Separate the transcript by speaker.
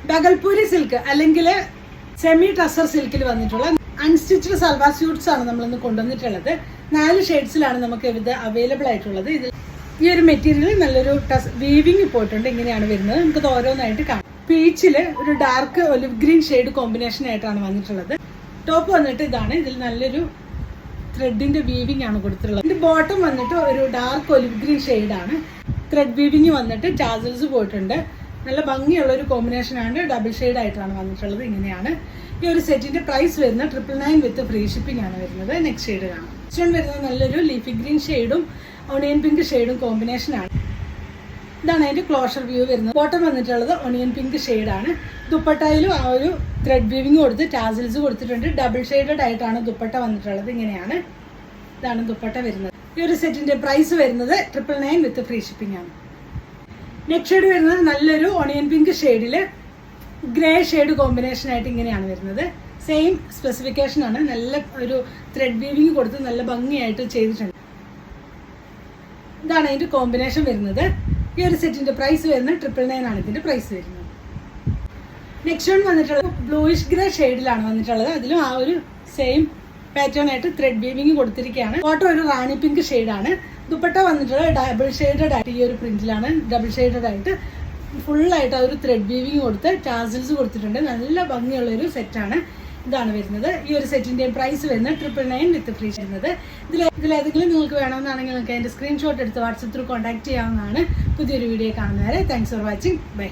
Speaker 1: Bhagalpuri silk അല്ലെങ്കിൽ semi tussar സിൽക്കിൽ വന്നിട്ടുള്ള അൺസ്റ്റിച്ച്ഡ് സൽവാർ സ്യൂട്ട്സ് ആണ് നമ്മളിന്ന് കൊണ്ടുവന്നിട്ടുള്ളത്. 4 ഷെയ്ഡ്സിലാണ് നമുക്ക് ഇത് അവൈലബിൾ ആയിട്ടുള്ളത്. ഇതിൽ ഈ ഒരു മെറ്റീരിയൽ നല്ലൊരു വീവിങ് പോയിട്ടുണ്ട്. ഇങ്ങനെയാണ് വരുന്നത്. നമുക്കത് ഓരോന്നായിട്ട് കാണാം. പീച്ചില് ഒരു dark olive green shade combination ആയിട്ടാണ് വന്നിട്ടുള്ളത്. ടോപ്പ് വന്നിട്ട് ഇതാണ്. ഇതിൽ നല്ലൊരു ത്രെഡിന്റെ വീവിംഗ് ആണ് കൊടുത്തിട്ടുള്ളത്. ഇതിന്റെ ബോട്ടം വന്നിട്ട് ഒരു ഡാർക്ക് ഒലിവ് ഗ്രീൻ ഷെയ്ഡാണ്. ത്രെഡ് വീവിംഗ് വന്നിട്ട് ടാസൽസ് പോയിട്ടുണ്ട്. നല്ല ഭംഗിയുള്ള ഒരു കോമ്പിനേഷൻ ആണ്. ഡബിൾ ഷെയ്ഡ് ആയിട്ടാണ് വന്നിട്ടുള്ളത്. ഇങ്ങനെയാണ് ഈ ഒരു സെറ്റിന്റെ പ്രൈസ് വരുന്നത്. 999 വിത്ത് ഫ്രീ ഷിപ്പിംഗ് ആണ് വരുന്നത്. നെക്സ്റ്റ് ഷെയ്ഡ് കാണാം. നെക്സ്റ്റ് വരുന്നത് നല്ലൊരു ലീഫി ഗ്രീൻ ഷെയ്ഡും ഒണിയൻ പിങ്ക് ഷെയ്ഡും കോമ്പിനേഷൻ ആണ്. ഇതാണ് അതിന്റെ ക്ലോഷർ വ്യൂ വരുന്നത്. ബോട്ടം വന്നിട്ടുള്ളത് ഒണിയൻ പിങ്ക് ഷെയ്ഡാണ്. ദുപ്പട്ടയിലും ആ ഒരു ത്രെഡ് വീവിംഗ് കൊടുത്ത് ടാസിൽസ് കൊടുത്തിട്ടുണ്ട്. ഡബിൾ ഷെയ്ഡഡ് ആയിട്ടാണ് ദുപ്പട്ട വന്നിട്ടുള്ളത്. ഇങ്ങനെയാണ് ഇതാണ് ദുപ്പട്ട വരുന്നത്. ഈ ഒരു സെറ്റിന്റെ പ്രൈസ് വരുന്നത് 999 വിത്ത് ഫ്രീ ഷിപ്പിംഗ് ആണ്. നെക്സ്റ്റ് ഷെയ്ഡ് വരുന്നത് നല്ലൊരു ഒണിയൻ പിങ്ക് ഷെയ്ഡില് ഗ്രേ ഷെയ്ഡ് കോമ്പിനേഷൻ ആയിട്ട് ഇങ്ങനെയാണ് വരുന്നത്. സെയിം സ്പെസിഫിക്കേഷൻ ആണ്. നല്ല ഒരു ത്രെഡ് വീവിംഗ് കൊടുത്ത് നല്ല ഭംഗിയായിട്ട് ചെയ്തിട്ടുണ്ട്. ഇതാണ് അതിന്റെ കോമ്പിനേഷൻ വരുന്നത്. ഈ ഒരു സെറ്റിന്റെ പ്രൈസ് വരുന്നത് 999 ആണ് ഇതിന്റെ പ്രൈസ് വരുന്നത്. നെക്സ്റ്റ് വൺ വന്നിട്ടുള്ളത് ബ്ലൂയിഷ് ഗ്രേ ഷെയ്ഡിലാണ് വന്നിട്ടുള്ളത്. അതിലും ആ ഒരു സെയിം പാറ്റേൺ ആയിട്ട് ത്രെഡ് വീവിംഗ് കൊടുത്തിരിക്കുകയാണ്. ഫോട്ടോ ഒരു റാണി പിങ്ക് ഷെയ്ഡാണ്. ദുപ്പട്ട വന്നിട്ടുള്ളത് ഡബിൾ ഷെയ്ഡഡ് ആയിട്ട് ഈ ഒരു പ്രിന്റിലാണ്. ഡബിൾ ഷെയ്ഡഡ് ആയിട്ട് ഫുള്ളായിട്ട് ആ ഒരു ത്രെഡ് വീവിംഗ് കൊടുത്ത് ടാസിൽസ് കൊടുത്തിട്ടുണ്ട്. നല്ല ഭംഗിയുള്ള ഒരു സെറ്റാണ്. ഇതാണ് വരുന്നത്. ഈ ഒരു സെറ്റിന്റെ പ്രൈസ് വരുന്നത് 999 വിത്ത് ഫ്രീ വരുന്നത്. ഇതിലേതെങ്കിലും നിങ്ങൾക്ക് വേണമെന്നാണെങ്കിൽ നിങ്ങൾക്ക് അതിന്റെ സ്ക്രീൻഷോട്ട് എടുത്ത് വാട്സപ്പ് ത്രൂ കോൺടാക്ട് ചെയ്യാവുന്നതാണ്. പുതിയൊരു വീഡിയോ കാണുന്നവരെ താങ്ക്സ് ഫോർ വാച്ചിങ്. ബൈ.